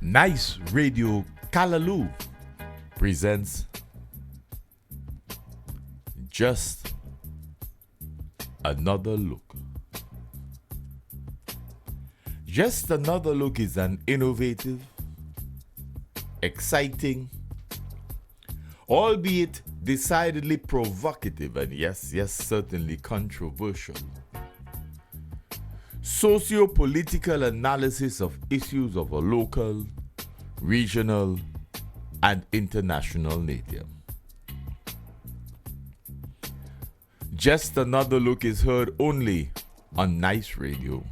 Nice Radio Kalaloo presents Just Another Look. Just Another Look is an innovative, exciting, albeit decidedly provocative and yes, certainly controversial, socio-political analysis of issues of a local, regional, and international nature. Just Another Look is heard only on Nice Radio.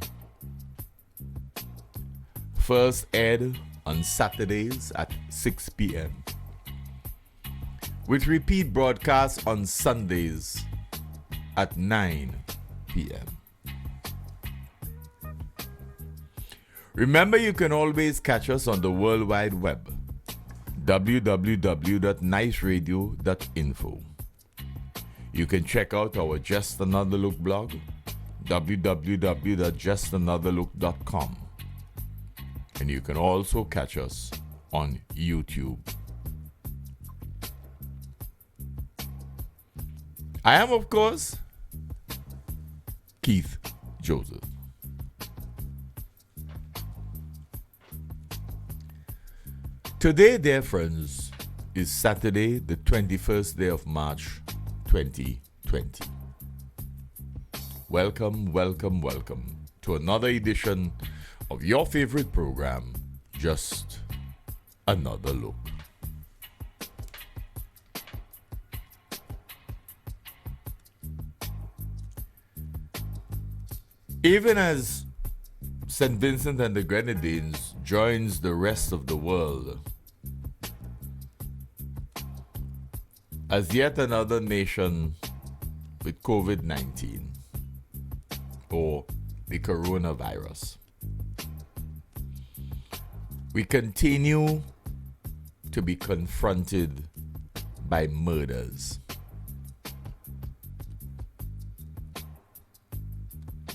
First aired on Saturdays at 6 p.m. with repeat broadcasts on Sundays at 9 p.m. Remember, you can always catch us on the World Wide Web, www.niceradio.info. You can check out our Just Another Look blog, www.justanotherlook.com. And you can also catch us on YouTube. I am, of course, Keith Joseph. Today, dear friends, is Saturday, the 21st day of March, 2020. Welcome to another edition of your favorite program, Just Another Look. Even as St. Vincent and the Grenadines joins the rest of the world as yet another nation with COVID-19 or the coronavirus, we continue to be confronted by murders.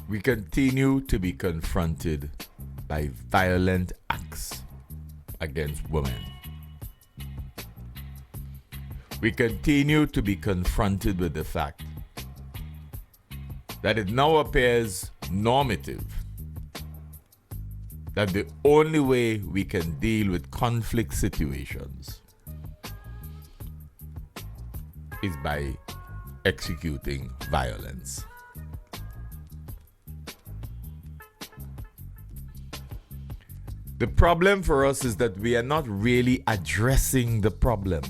We continue to be confronted by violent acts against women. We continue to be confronted with the fact that it now appears normative that the only way we can deal with conflict situations is by executing violence. The problem for us is that we are not really addressing the problem.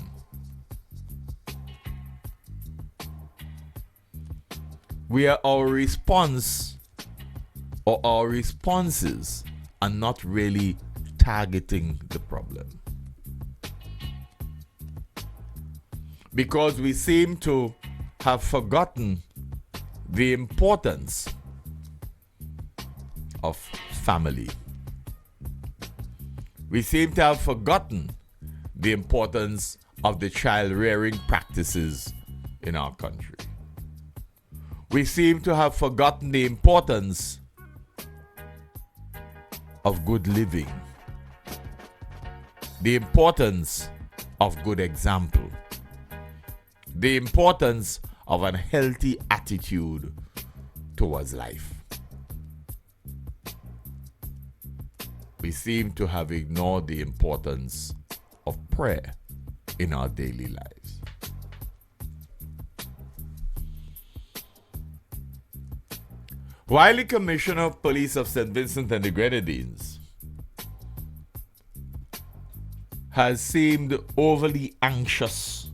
Our response or our responses are not really targeting the problem. Because we seem to have forgotten the importance of family. We seem to have forgotten the importance of the child rearing practices in our country. We seem to have forgotten the importance of good living, the importance of good example, the importance of a healthy attitude towards life. We seem to have ignored the importance of prayer in our daily lives. While the Commissioner of Police of St. Vincent and the Grenadines has seemed overly anxious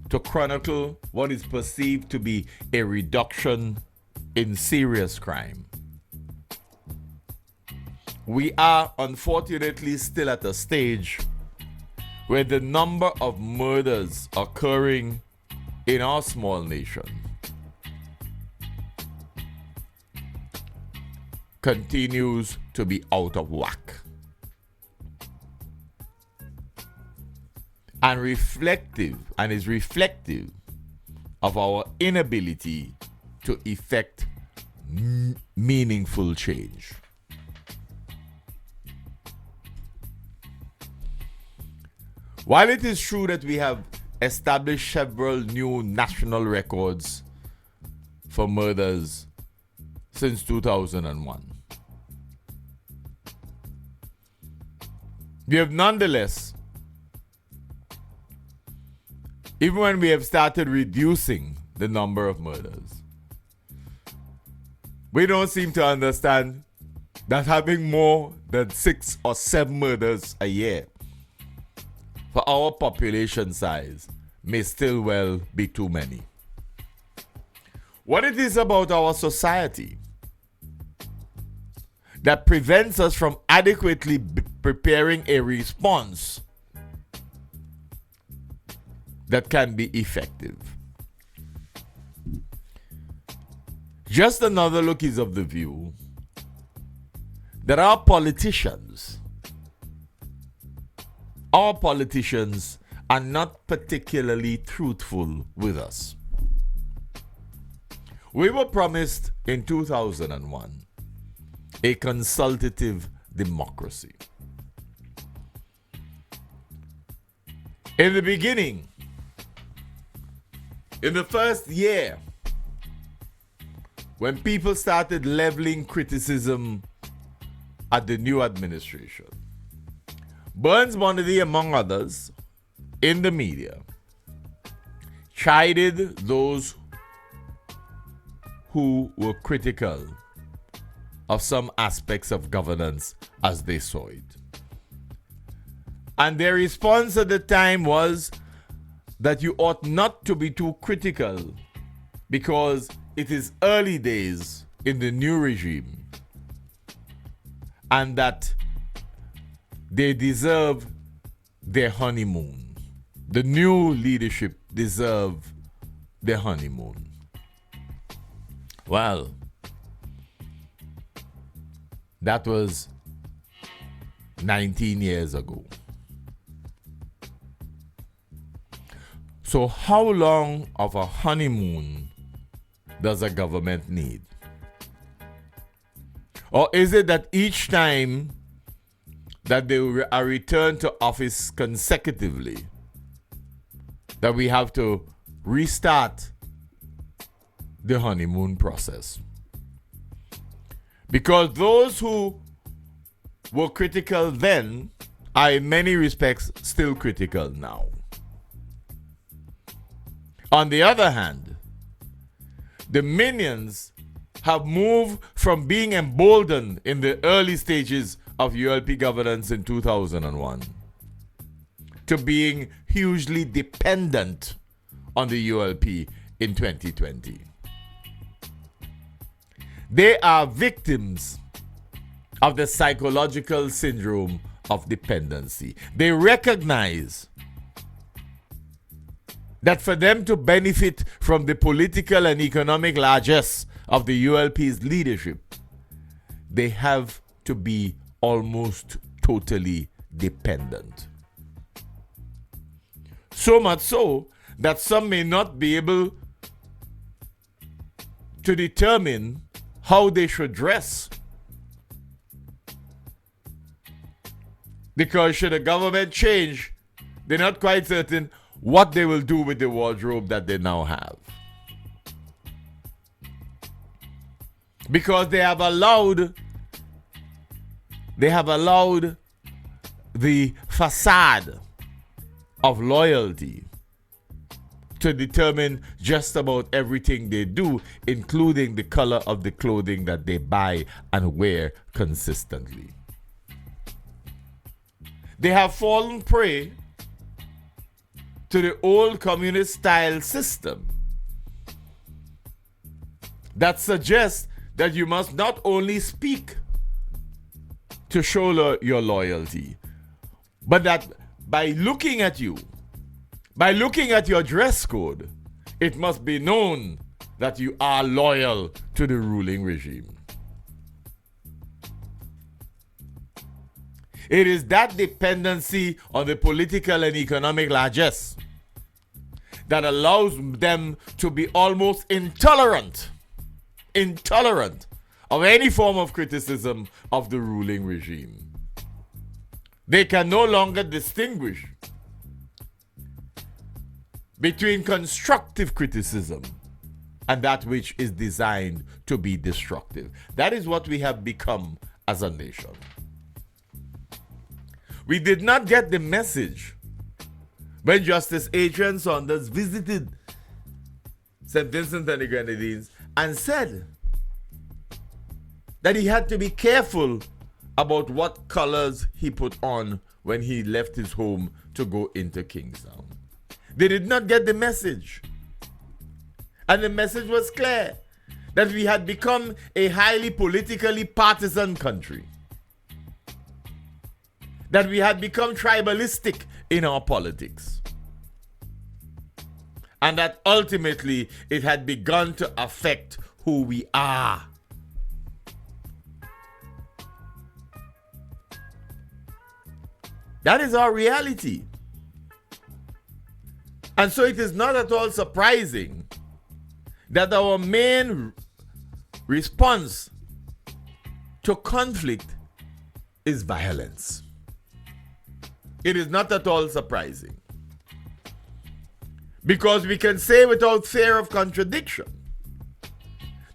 to chronicle what is perceived to be a reduction in serious crime, we are unfortunately still at a stage where the number of murders occurring in our small nation continues to be out of whack and is reflective of our inability to effect meaningful change. While it is true that we have established several new national records for murders since 2001, we have nonetheless, even when we have started reducing the number of murders, we don't seem to understand that having more than 6 or 7 murders a year for our population size may still well be too many. What it is about our society that prevents us from adequately preparing a response that can be effective. Just another look is of the view that our politicians are not particularly truthful with us. We were promised in 2001 a consultative democracy. In the beginning, in the first year, when people started leveling criticism at the new administration, Burns-Monady, among others, in the media, chided those who were critical of some aspects of governance as they saw it. And their response at the time was that you ought not to be too critical because it is early days in the new regime and that they deserve their honeymoon. The new leadership deserve their honeymoon. Well, that was 19 years ago. So how long of a honeymoon does a government need? Or is it that each time that they are returned to office consecutively, that we have to restart the honeymoon process? Because those who were critical then are in many respects still critical now. On the other hand, the minions have moved from being emboldened in the early stages of ULP governance in 2001 to being hugely dependent on the ULP in 2020. They are victims of the psychological syndrome of dependency. They recognize that for them to benefit from the political and economic largesse of the ULP's leadership, they have to be almost totally dependent. So much so that some may not be able to determine how they should dress. Because should the government change, they're not quite certain what they will do with the wardrobe that they now have. Because they have allowed the facade of loyalty to determine just about everything they do, including the color of the clothing that they buy and wear consistently. They have fallen prey to the old communist style system that suggests that you must not only speak to show your loyalty, but that by looking at you, by looking at your dress code, it must be known that you are loyal to the ruling regime. It is that dependency on the political and economic largesse that allows them to be almost intolerant of any form of criticism of the ruling regime. They can no longer distinguish between constructive criticism and that which is designed to be destructive. That is what we have become as a nation. We did not get the message when Justice Adrian Saunders visited St. Vincent and the Grenadines and said that he had to be careful about what colors he put on when he left his home to go into Kingstown. They did not get the message. And the message was clear that we had become a highly politically partisan country. That we had become tribalistic in our politics. And that ultimately it had begun to affect who we are. That is our reality. And so it is not at all surprising that our main response to conflict is violence. It is not at all surprising. Because we can say without fear of contradiction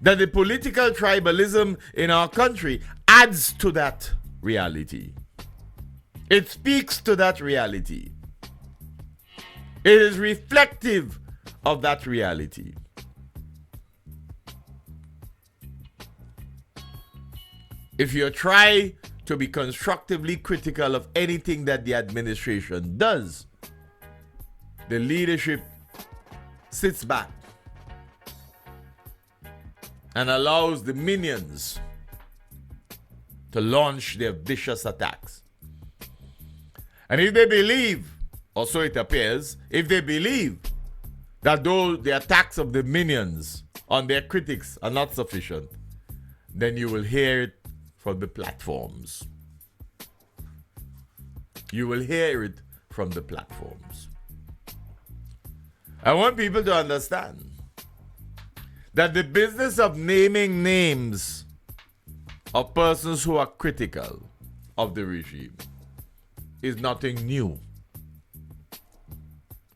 that the political tribalism in our country adds to that reality. It speaks to that reality. It is reflective of that reality. If you try to be constructively critical of anything that the administration does, the leadership sits back and allows the minions to launch their vicious attacks. And if they believe, or so it appears, if they believe that though the attacks of the minions on their critics are not sufficient, then you will hear it from the platforms. You will hear it from the platforms. I want people to understand that the business of naming names of persons who are critical of the regime is nothing new.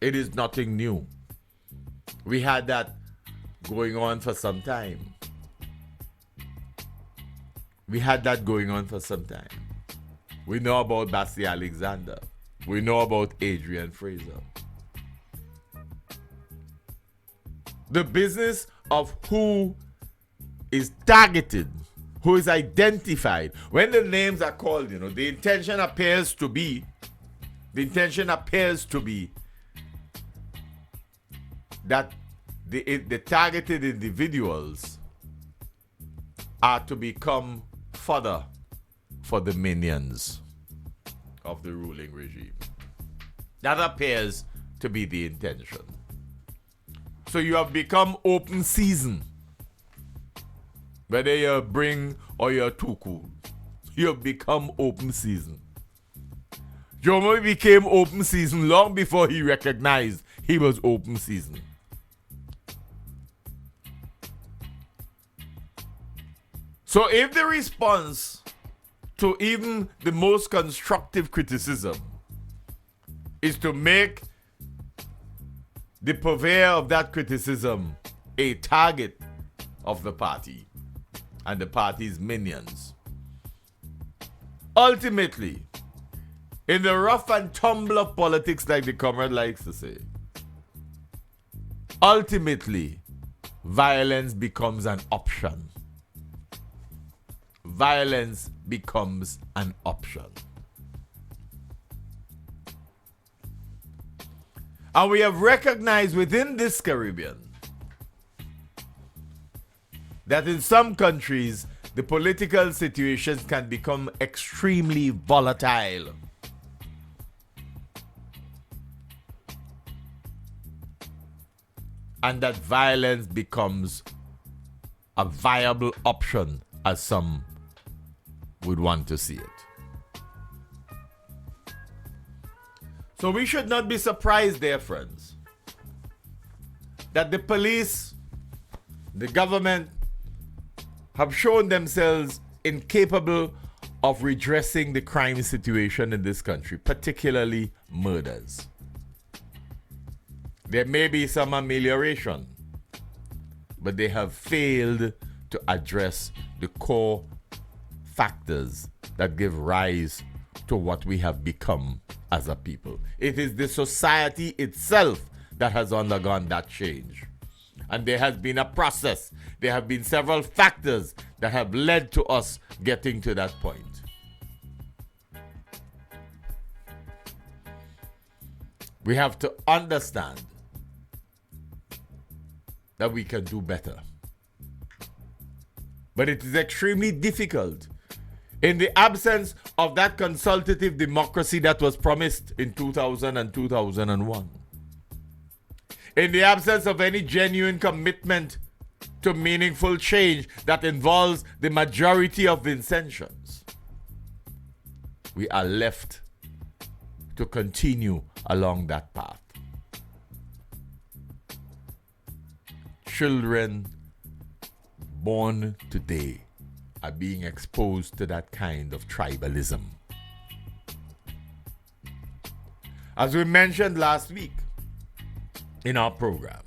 It is nothing new. We had that going on for some time. We had that going on for some time. We know about Bassey Alexander. We know about Adrian Fraser. The business of who is targeted, who is identified. When the names are called, the intention appears to be that the targeted individuals are to become fodder for the minions of the ruling regime. That appears to be the intention. So you have become open season. Whether you're bring or you're too cool, you have become open season. Jomo became open season long before he recognized he was open season. So if the response to even the most constructive criticism is to make the purveyor of that criticism a target of the party and the party's minions, ultimately, in the rough and tumble of politics, like the comrade likes to say, ultimately, violence becomes an option. Violence becomes an option. And we have recognized within this Caribbean that in some countries, the political situations can become extremely volatile. And that violence becomes a viable option, as some would want to see it. So we should not be surprised, dear friends, that the police, the government, have shown themselves incapable of redressing the crime situation in this country, particularly murders. There may be some amelioration, but they have failed to address the core factors that give rise to what we have become as a people. It is the society itself that has undergone that change. And there has been a process. There have been several factors that have led to us getting to that point. We have to understand that we can do better. But it is extremely difficult in the absence of that consultative democracy that was promised in 2000 and 2001. In the absence of any genuine commitment to meaningful change that involves the majority of Vincentians, we are left to continue along that path. Children born today are being exposed to that kind of tribalism. As we mentioned last week in our program,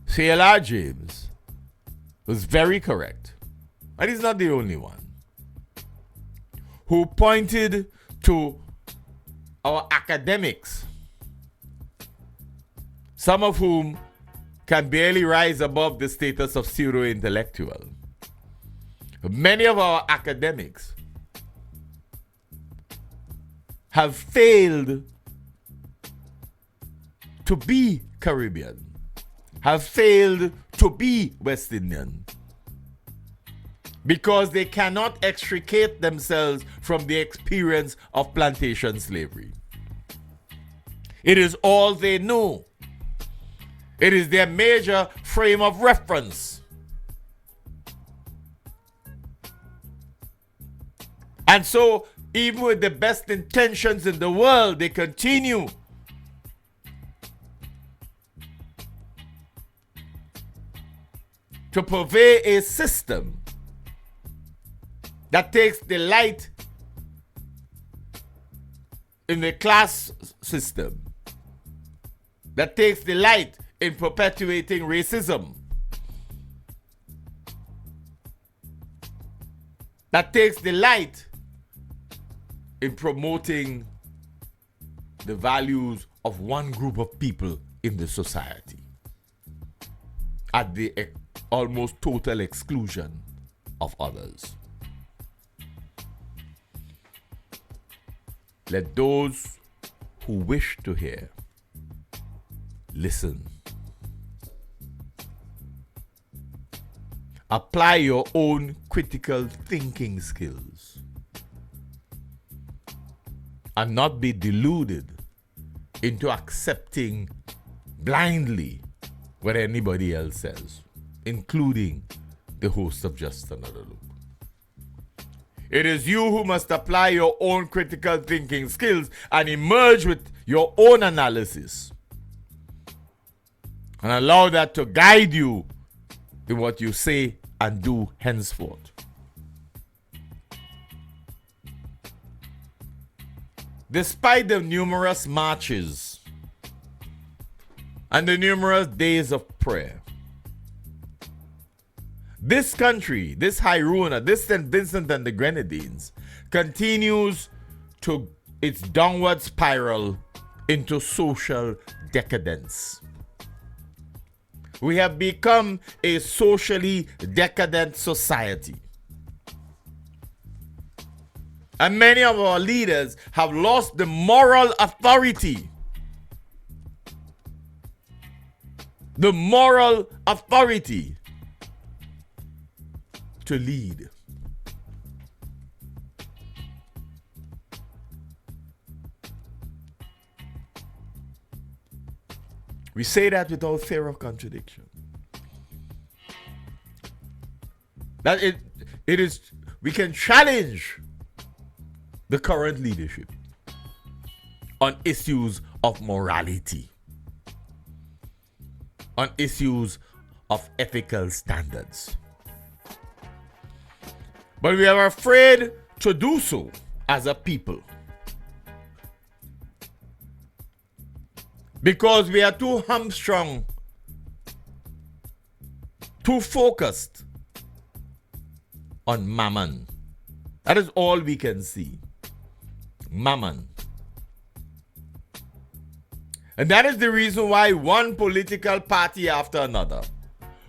C.L.R. James was very correct, and he's not the only one, who pointed to our academics, some of whom can barely rise above the status of pseudo-intellectual. Many of our academics have failed to be Caribbean, have failed to be West Indian, because they cannot extricate themselves from the experience of plantation slavery. It is all they know. It is their major frame of reference. And so, even with the best intentions in the world, they continue to purvey a system that takes delight in the class system, that takes delight in perpetuating racism, that takes delight in promoting the values of one group of people in the society at the almost total exclusion of others. Let those who wish to hear listen. Apply your own critical thinking skills and not be deluded into accepting blindly what anybody else says, including the host of Just Another Look. It is you who must apply your own critical thinking skills and emerge with your own analysis and allow that to guide you in what you say and do henceforth. Despite the numerous marches and the numerous days of prayer, this country, this Hairuna, this St. Vincent and the Grenadines, continues to its downward spiral into social decadence. We have become a socially decadent society. And many of our leaders have lost the moral authority. The moral authority to lead. We say that without fear of contradiction. That it is, we can challenge the current leadership on issues of morality, on issues of ethical standards. But we are afraid to do so as a people. Because we are too hamstrung, too focused on mammon. That is all we can see. Mammon. And that is the reason why one political party after another,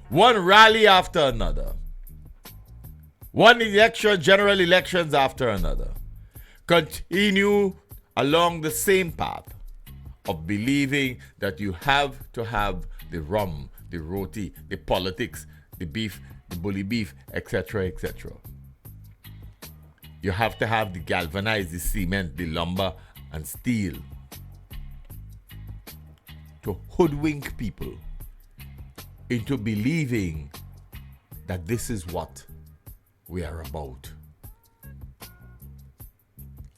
one rally after another, one election, general elections after another, continue along the same path of believing that you have to have the rum, the roti, the politics, the beef, the bully beef, etc., etc. You have to have the galvanized, the cement, the lumber, and steel to hoodwink people into believing that this is what we are about.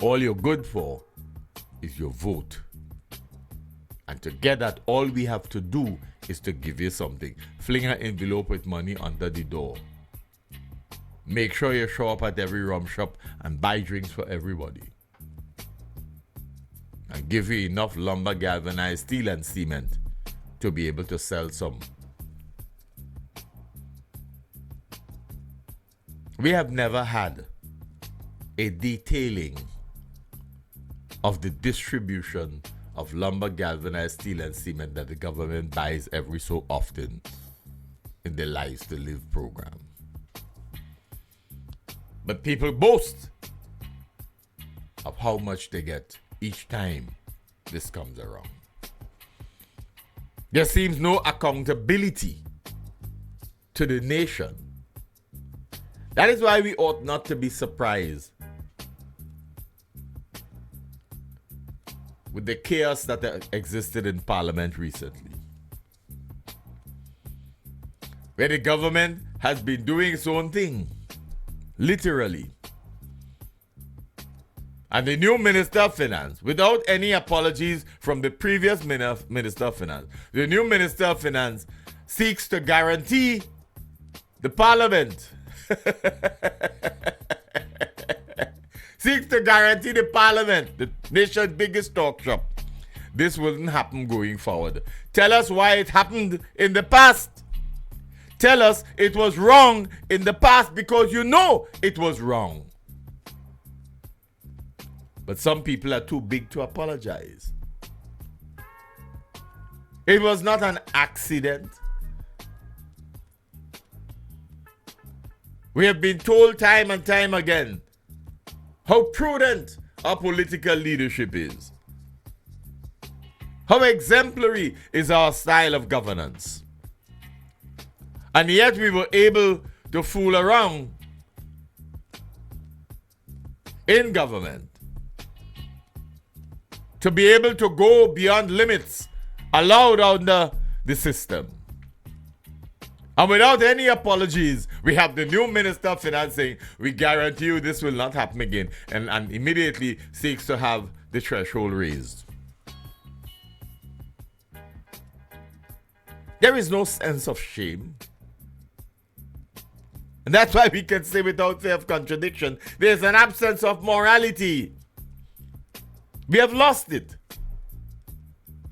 All you're good for is your vote. And to get that, all we have to do is to give you something. Fling an envelope with money under the door. Make sure you show up at every rum shop and buy drinks for everybody. And give you enough lumber, galvanized steel, and cement to be able to sell some. We have never had a detailing of the distribution of lumber, galvanized steel, and cement that the government buys every so often in the Lives to Live program. But people boast of how much they get each time this comes around. There seems no accountability to the nation. That is why we ought not to be surprised with the chaos that existed in Parliament recently, where the government has been doing its own thing, literally. And the new Minister of Finance, without any apologies from the previous Minister of Finance, the new Minister of Finance seeks to guarantee the Parliament seeks to guarantee the Parliament, the nation's biggest talk shop, this wouldn't happen going forward. Tell us why it happened in the past. Tell us it was wrong in the past because you know it was wrong. But some people are too big to apologize. It was not an accident. We have been told time and time again how prudent our political leadership is. How exemplary is our style of governance. And yet we were able to fool around in government, to be able to go beyond limits allowed under the system. And without any apologies, we have the new Minister of Finance saying, we guarantee you this will not happen again, and immediately seeks to have the threshold raised. There is no sense of shame. And that's why we can say without fear of contradiction, there's an absence of morality. We have lost it.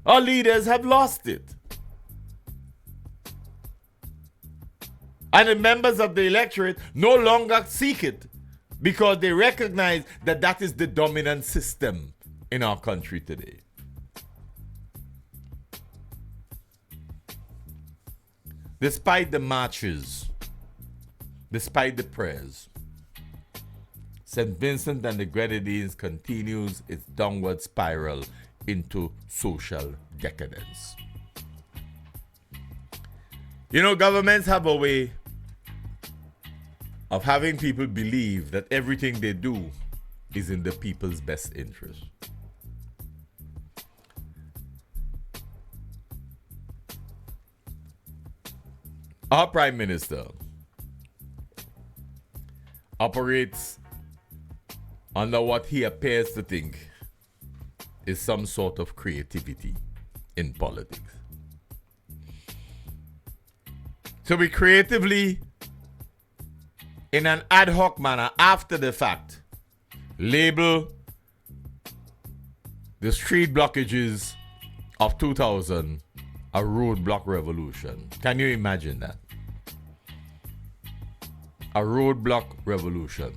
Our leaders have lost it. And the members of the electorate no longer seek it because they recognize that that is the dominant system in our country today. Despite the marches, despite the prayers, St. Vincent and the Grenadines continues its downward spiral into social decadence. You know, governments have a way of having people believe that everything they do is in the people's best interest. Our Prime Minister operates under what he appears to think is some sort of creativity in politics. So we creatively, in an ad hoc manner, after the fact, label the street blockages of 2000 a roadblock revolution. Can you imagine that? A roadblock revolution.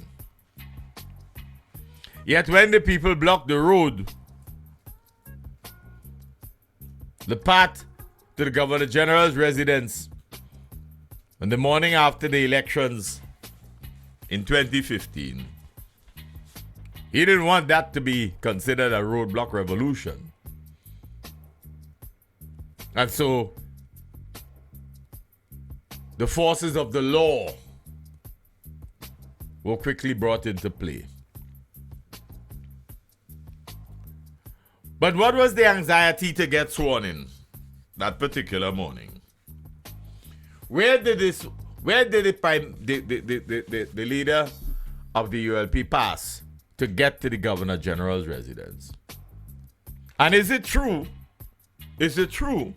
Yet when the people blocked the road, the path to the Governor General's residence on the morning after the elections in 2015, he didn't want that to be considered a roadblock revolution. And so the forces of the law were quickly brought into play. But what was the anxiety to get sworn in that particular morning? Where did the leader of the ULP pass to get to the Governor General's residence? And is it true? Is it true?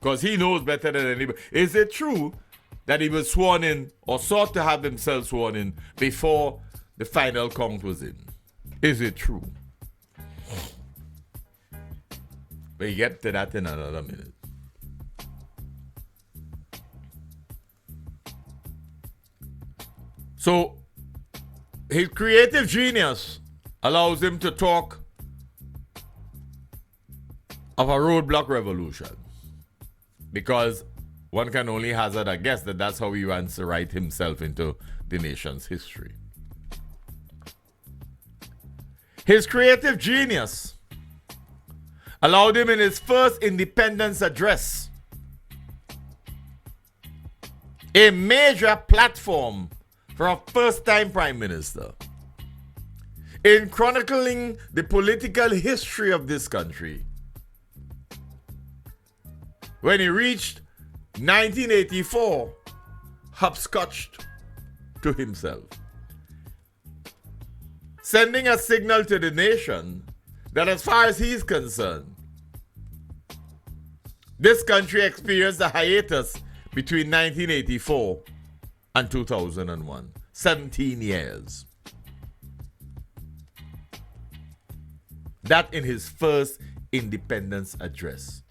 Because he knows better than anybody. Is it true that he was sworn in or sought to have himself sworn in before the final count was in? Is it true? We'll get to that in another minute. So, his creative genius allows him to talk of a roadblock revolution. Because one can only hazard a guess that that's how he wants to write himself into the nation's history. His creative genius allowed him in his first independence address, a major platform for a first-time prime minister, in chronicling the political history of this country. When he reached 1984, hopscotched to himself, sending a signal to the nation that as far as he's concerned, this country experienced a hiatus between 1984 and 2001. 17 years. That in his first independence address,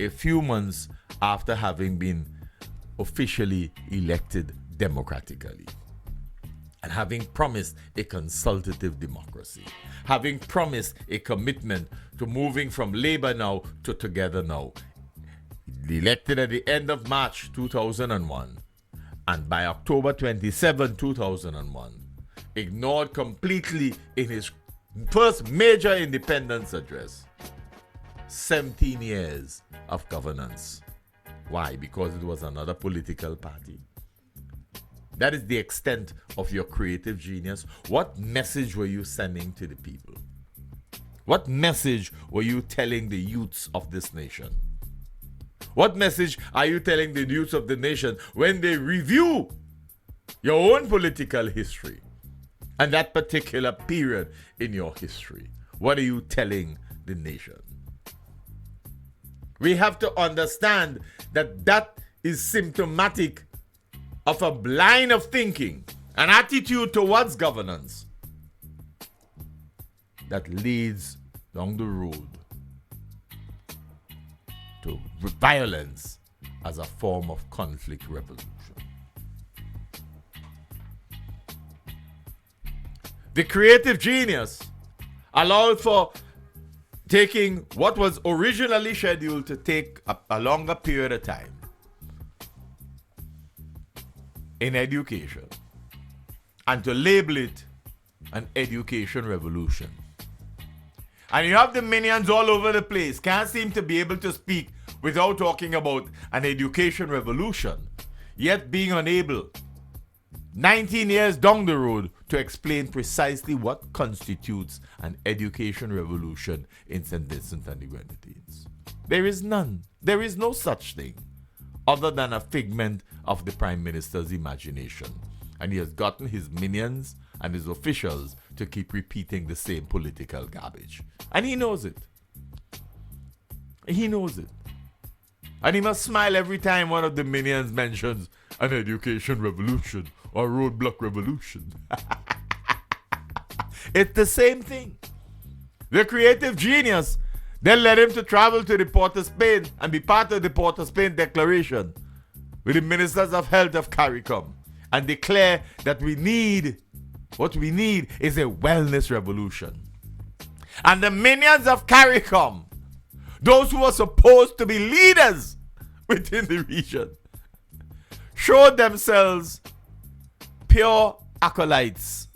a few months after having been officially elected democratically, and having promised a consultative democracy, having promised a commitment to moving from Labour now to Together Now. Elected at the end of March 2001, and by October 27, 2001, ignored completely in his first major independence address. 17 years of governance. Why? Because it was another political party. That is the extent of your creative genius. What message were you sending to the people? What message were you telling the youths of this nation? What message are you telling the youths of the nation when they review your own political history and that particular period in your history? What are you telling the nation? We have to understand that that is symptomatic of a line of thinking, an attitude towards governance that leads down the road to violence as a form of conflict resolution. The creative genius allowed for taking what was originally scheduled to take a longer period of time in education and to label it an education revolution. And you have the minions all over the place, can't seem to be able to speak without talking about an education revolution, yet being unable, 19 years down the road, to explain precisely what constitutes an education revolution in St. Vincent and the Grenadines. There is none. There is no such thing other than a figment of the Prime Minister's imagination. And he has gotten his minions and his officials to keep repeating the same political garbage. And he knows it. He knows it. And he must smile every time one of the minions mentions an education revolution or roadblock revolution. It's the same thing. The creative genius They led him to travel to the Port of Spain and be part of the Port of Spain Declaration with the Ministers of Health of CARICOM and declare that what we need is a wellness revolution. And the minions of CARICOM, those who were supposed to be leaders within the region, showed themselves pure acolytes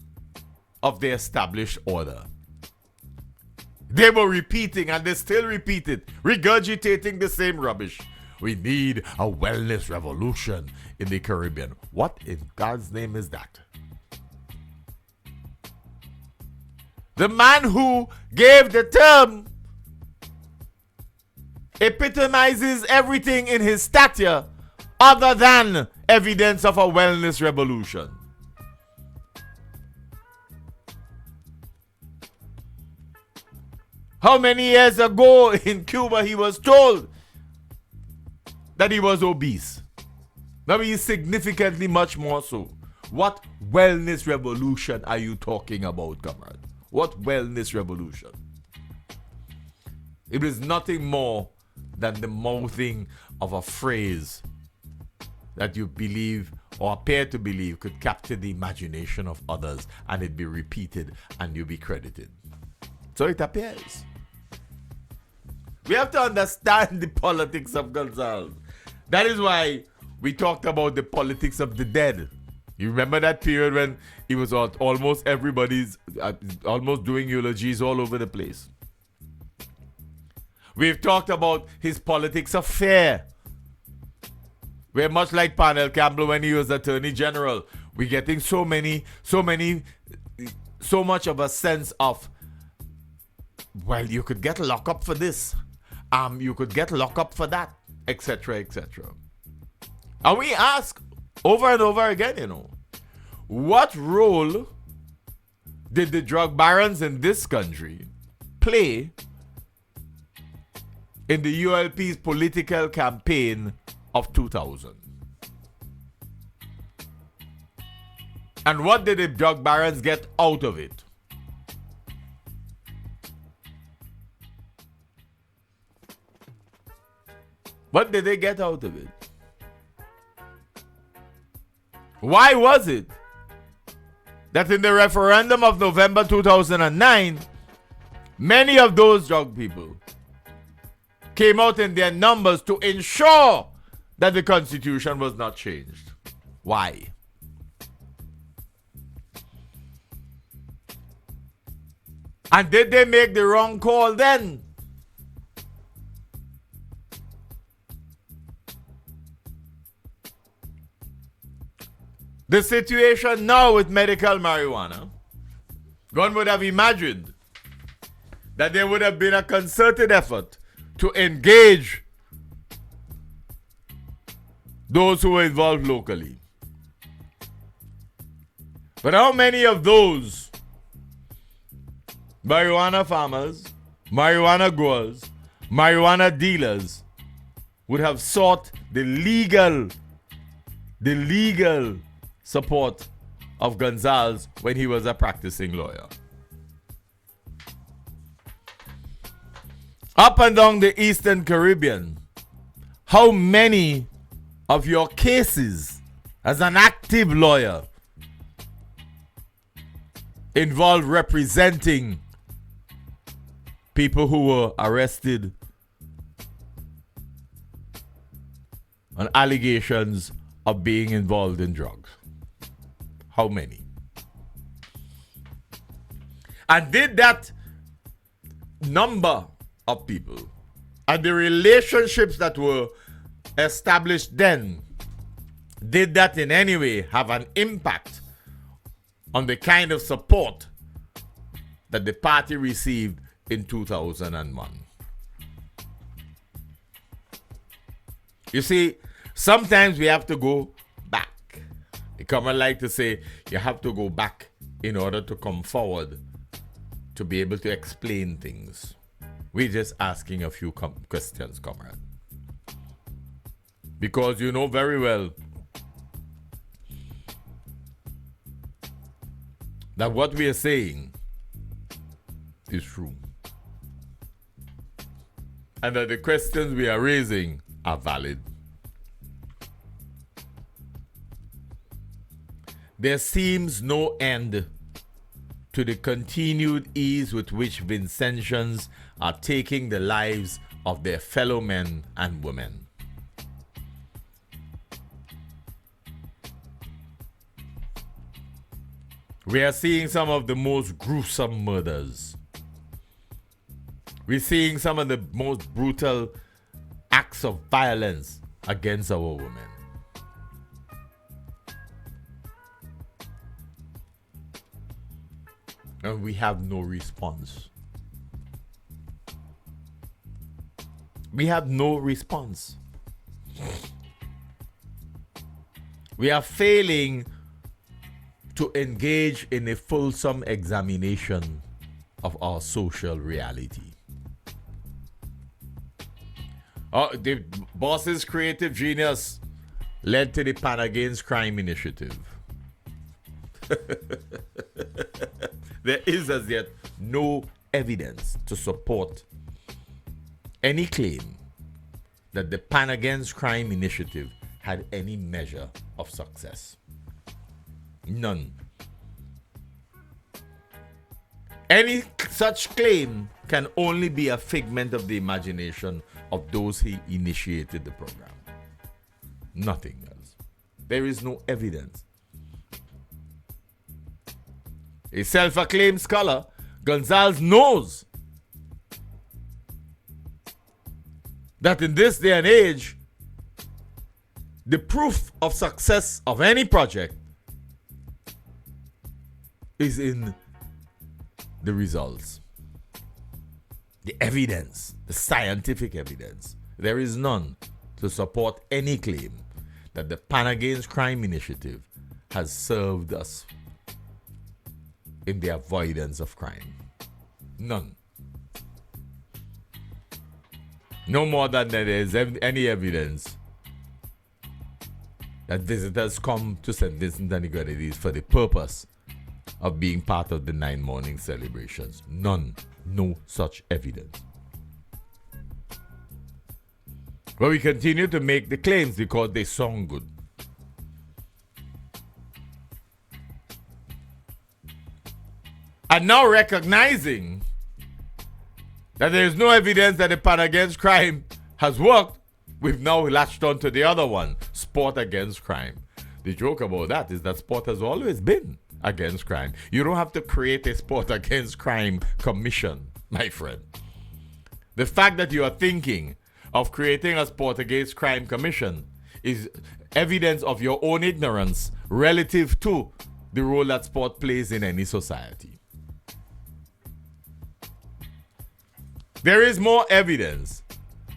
of the established order. They were repeating, and they still repeat it, regurgitating the same rubbish. We need a wellness revolution in the Caribbean. What in God's name is that? The man who gave the term epitomizes everything in his stature other than evidence of a wellness revolution. How many years ago in Cuba he was told that he was obese? Now he is significantly much more so. What wellness revolution are you talking about, comrade? What wellness revolution? It is nothing more than the mouthing of a phrase that you believe or appear to believe could capture the imagination of others, and it be repeated and you be credited. So it appears. We have to understand the politics of Gonzales. That is why we talked about the politics of the dead. You remember that period when he was on almost everybody's, almost doing eulogies all over the place. We've talked about his politics of fear. We're much like Parnell Campbell when he was Attorney General. We're getting so much of a sense of, well, you could get locked up for this. You could get locked up for that, etc., etc. And we ask over and over again, what role did the drug barons in this country play in the ULP's political campaign of 2000? And what did the drug barons get out of it? What did they get out of it? Why was it that in the referendum of November 2009, many of those drug people came out in their numbers to ensure that the Constitution was not changed? Why? And did they make the wrong call then? The situation now with medical marijuana, one would have imagined that there would have been a concerted effort to engage those who were involved locally. But how many of those marijuana farmers, marijuana growers, marijuana dealers would have sought the legal support of Gonzales when he was a practicing lawyer? Up and down the Eastern Caribbean, how many of your cases as an active lawyer involved representing people who were arrested on allegations of being involved in drugs? How many? And did that number of people and the relationships that were established then, did that in any way have an impact on the kind of support that the party received in 2001? You see, sometimes we have to go back. The common like to say you have to go back in order to come forward to be able to explain things. We're just asking a few questions, comrade. Because you know very well that what we are saying is true. and that the questions we are raising are valid. There seems no end to the continued ease with which Vincentians are taking the lives of their fellow men and women. We are seeing some of the most gruesome murders. We're seeing some of the most brutal acts of violence against our women. And we have no response. We have no response. We are failing to engage in a fulsome examination of our social reality. The boss's creative genius led to the Pan Against Crime initiative. There is as yet no evidence to support any claim that the Pan Against Crime initiative had any measure of success. None. Any such claim can only be a figment of the imagination of those who initiated the program. Nothing else. There is no evidence. A self-acclaimed scholar, Gonzalez knows that in this day and age, the proof of success of any project is in the results. The evidence, the scientific evidence. There is none to support any claim that the Pan Against Crime initiative has served us in the avoidance of crime. None. No more than there is any evidence that visitors come to St. Vincent and the Grenadines for the purpose of being part of the 9 morning celebrations. None. No such evidence. But we continue to make the claims because they sound good. And now recognizing that there is no evidence that the Pan Against Crime has worked, we've now latched on to the other one, Sport Against Crime. The joke about that is that sport has always been against crime. You don't have to create a Sport Against Crime commission, my friend. The fact that you are thinking of creating a Sport Against Crime commission is evidence of your own ignorance relative to the role that sport plays in any society. There is more evidence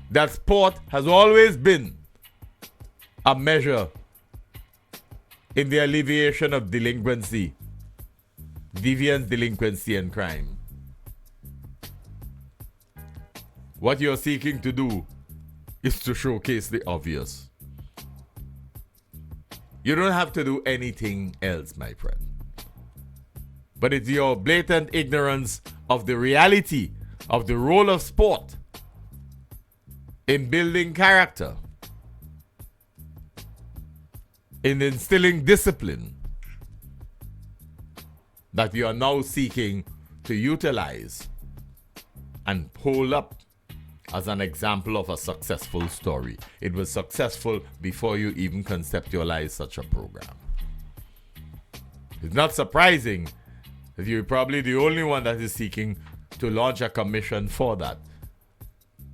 that sport has always been a measure in the alleviation of delinquency, deviance, delinquency, and crime. What you're seeking to do is to showcase the obvious. You don't have to do anything else, my friend. But it's your blatant ignorance of the reality of the role of sport in building character, in instilling discipline, that you are now seeking to utilize and hold up as an example of a successful story. It was successful before you even conceptualized such a program. It's not surprising that you're probably the only one that is seeking to launch a commission for that.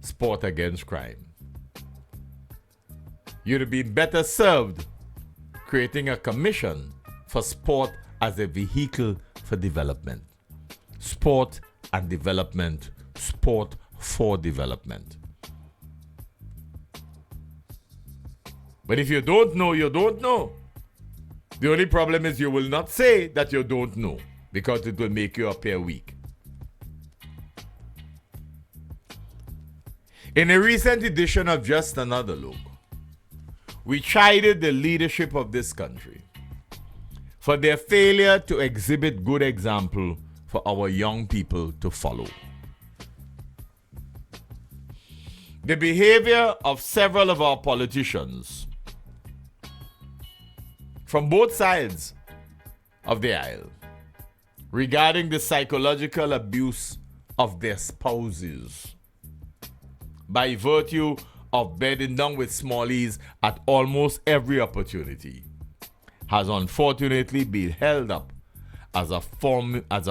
Sport Against Crime. You'd have been better served creating a commission for sport as a vehicle for development. Sport and development. Sport for development. But if you don't know, you don't know. The only problem is you will not say that you don't know, because it will make you appear weak. In a recent edition of Just Another Look, we chided the leadership of this country for their failure to exhibit good example for our young people to follow. The behavior of several of our politicians from both sides of the aisle regarding the psychological abuse of their spouses by virtue of bedding down with smallies at almost every opportunity has unfortunately been held up as a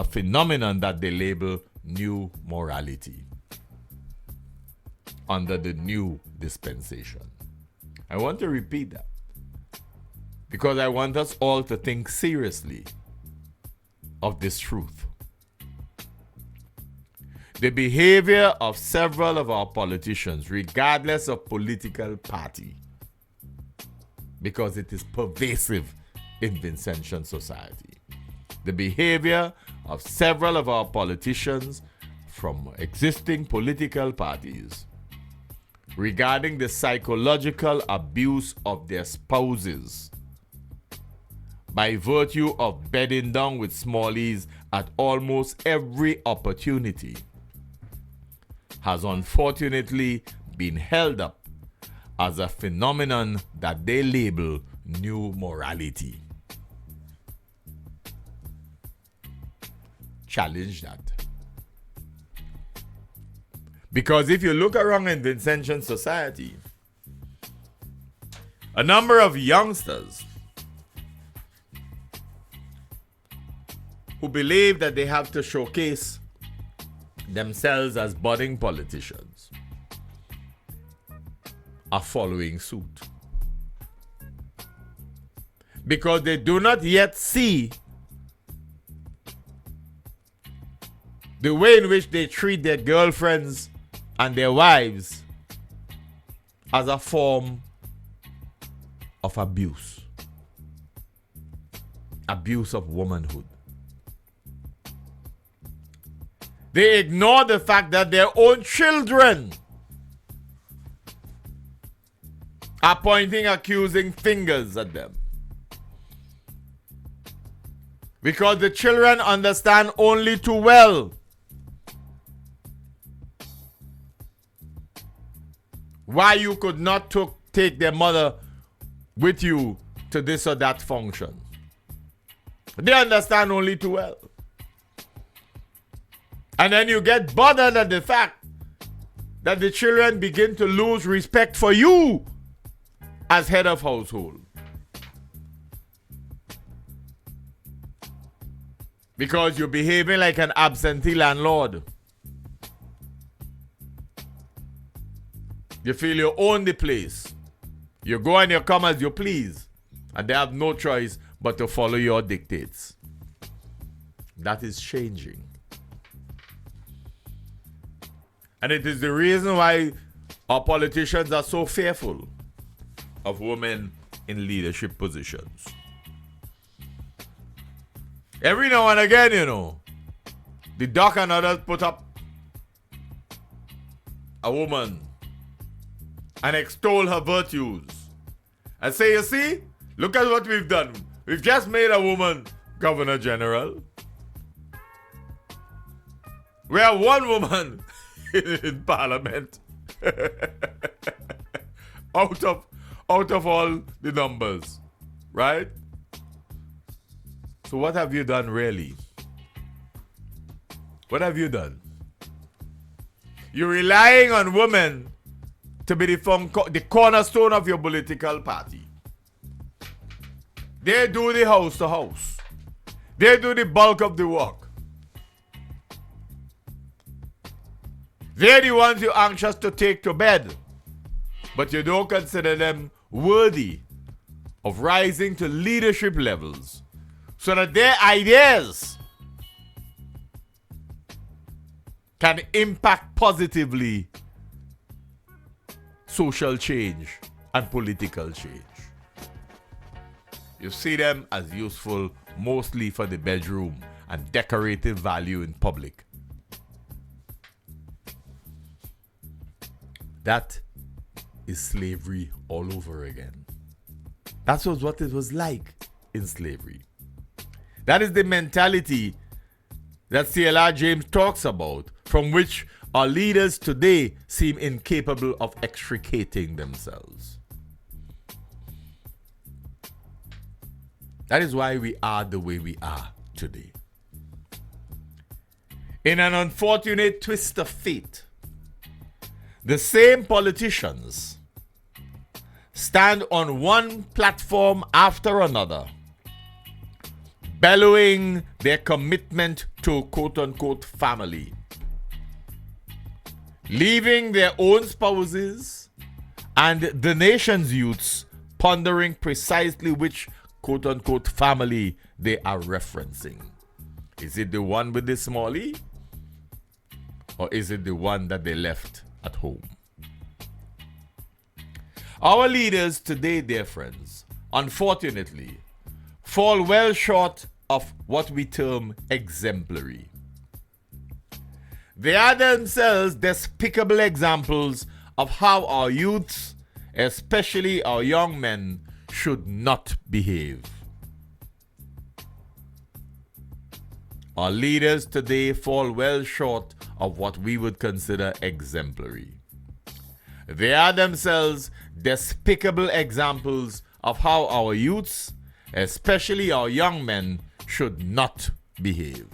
phenomenon that they label new morality under the new dispensation. I want to repeat that because I want us all to think seriously of this truth. The behavior of several of our politicians, regardless of political party, because it is pervasive in Vincentian society. The behavior of several of our politicians from existing political parties regarding the psychological abuse of their spouses by virtue of bedding down with smallies at almost every opportunity has unfortunately been held up as a phenomenon that they label new morality. Challenge that. Because if you look around in Vincentian society, a number of youngsters who believe that they have to showcase themselves as budding politicians are following suit. Because they do not yet see the way in which they treat their girlfriends and their wives as a form of abuse. Abuse of womanhood. They ignore the fact that their own children are pointing accusing fingers at them. Because the children understand only too well why you could not take their mother with you to this or that function. They understand only too well. And then you get bothered at the fact that the children begin to lose respect for you as head of household. Because you're behaving like an absentee landlord. You feel you own the place. You go and you come as you please. And they have no choice but to follow your dictates. That is changing. And it is the reason why our politicians are so fearful of women in leadership positions. Every now and again, the doc and others put up a woman and extol her virtues. And say, you see, look at what we've done. We've just made a woman Governor General. We have one woman in Parliament out of all the numbers, right? So what have you done really? What have you done? You're relying on women to be the cornerstone of your political party. They do the house to house. They do the bulk of the work. They're the ones you're anxious to take to bed, but you don't consider them worthy of rising to leadership levels so that their ideas can impact positively social change and political change. You see them as useful mostly for the bedroom and decorative value in public. That is slavery all over again. That was what it was like in slavery. That is the mentality that C.L.R. James talks about, from which Our leaders today seem incapable of extricating themselves. That is why we are the way we are today. In an unfortunate twist of fate, the same politicians stand on one platform after another, bellowing their commitment to quote-unquote family, leaving their own spouses and the nation's youths pondering precisely which quote-unquote family they are referencing. Is it the one with the small e? Or is it the one that they left at home? Our leaders today, dear friends, unfortunately, fall well short of what we term exemplary. They are themselves despicable examples of how our youths, especially our young men, should not behave. Our leaders today fall well short of what we would consider exemplary. They are themselves despicable examples of how our youths, especially our young men, should not behave.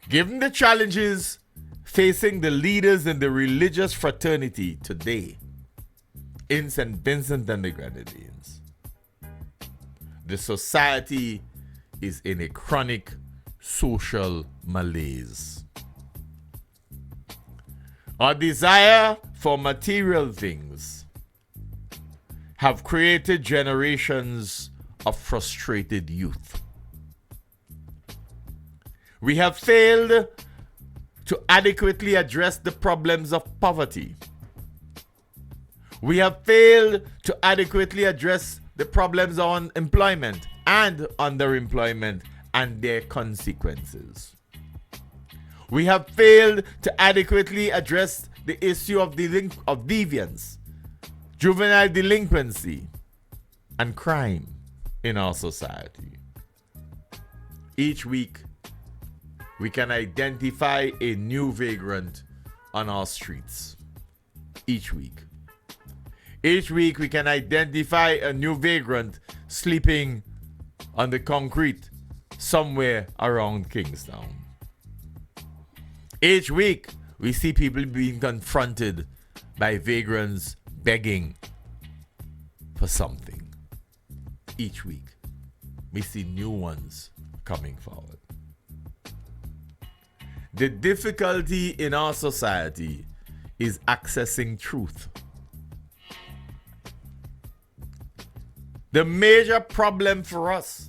Given the challenges facing the leaders in the religious fraternity today in St. Vincent and the Grenadines, the society is in a chronic social malaise. Our desire for material things have created generations of frustrated youth. We have failed to adequately address the problems of poverty. We have failed to adequately address the problems of unemployment and underemployment and their consequences. We have failed to adequately address the issue of deviance, juvenile delinquency, and crime in our society. Each week, we can identify a new vagrant on our streets. Each week. Each week, we can identify a new vagrant sleeping on the concrete somewhere around Kingstown. Each week, we see people being confronted by vagrants begging for something. Each week, we see new ones coming forward. The difficulty in our society is accessing truth. The major problem for us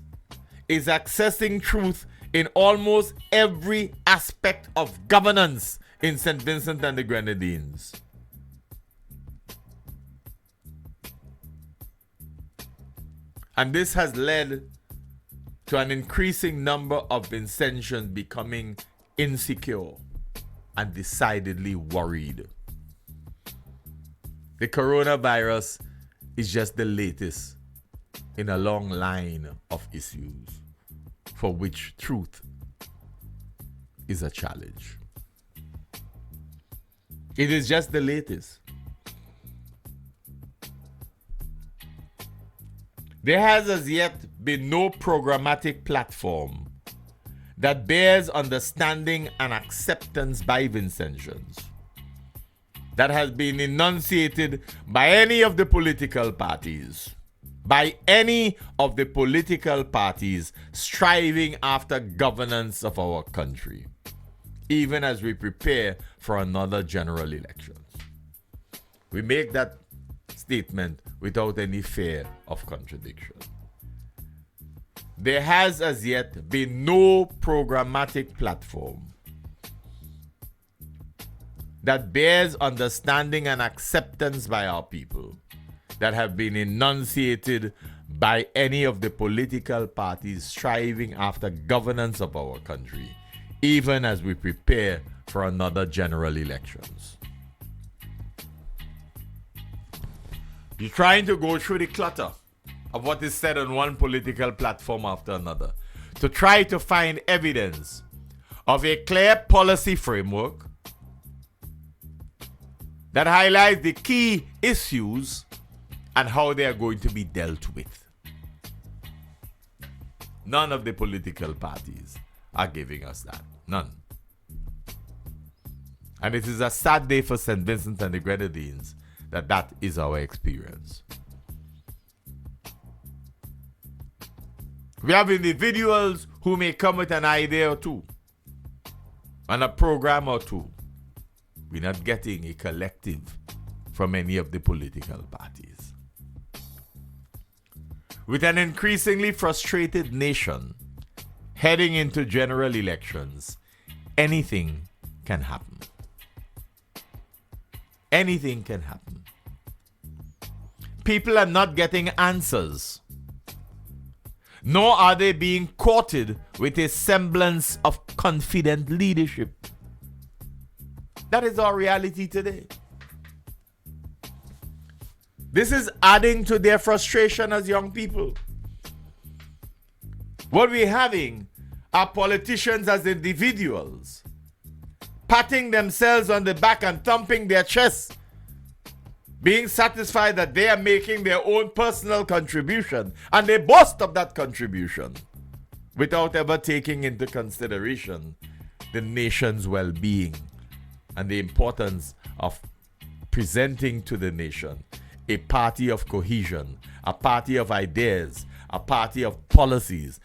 is accessing truth in almost every aspect of governance in St. Vincent and the Grenadines. And this has led to an increasing number of Vincentians becoming insecure and decidedly worried. The coronavirus is just the latest in a long line of issues for which truth is a challenge. It is just the latest. There has as yet been no programmatic platform that bears understanding and acceptance by Vincentians that has been enunciated by any of the political parties. By any of the political parties striving after governance of our country, even as we prepare for another general election. We make that statement without any fear of contradiction. There has as yet been no programmatic platform that bears understanding and acceptance by our people that have been enunciated by any of the political parties striving after governance of our country, even as we prepare for another general elections. You're trying to go through the clutter of what is said on one political platform after another to try to find evidence of a clear policy framework that highlights the key issues and how they are going to be dealt with. None of the political parties are giving us that. None. And it is a sad day for St. Vincent and the Grenadines that is our experience. We have individuals who may come with an idea or two and a program or two. We're not getting a collective from any of the political parties. With an increasingly frustrated nation heading into general elections, anything can happen. Anything can happen. People are not getting answers, nor are they being courted with a semblance of confident leadership. That is our reality today. This is adding to their frustration as young people. What we're having are politicians as individuals patting themselves on the back and thumping their chests, being satisfied that they are making their own personal contribution, and they boast of that contribution without ever taking into consideration the nation's well-being and the importance of presenting to the nation a party of cohesion, a party of ideas, a party of policies,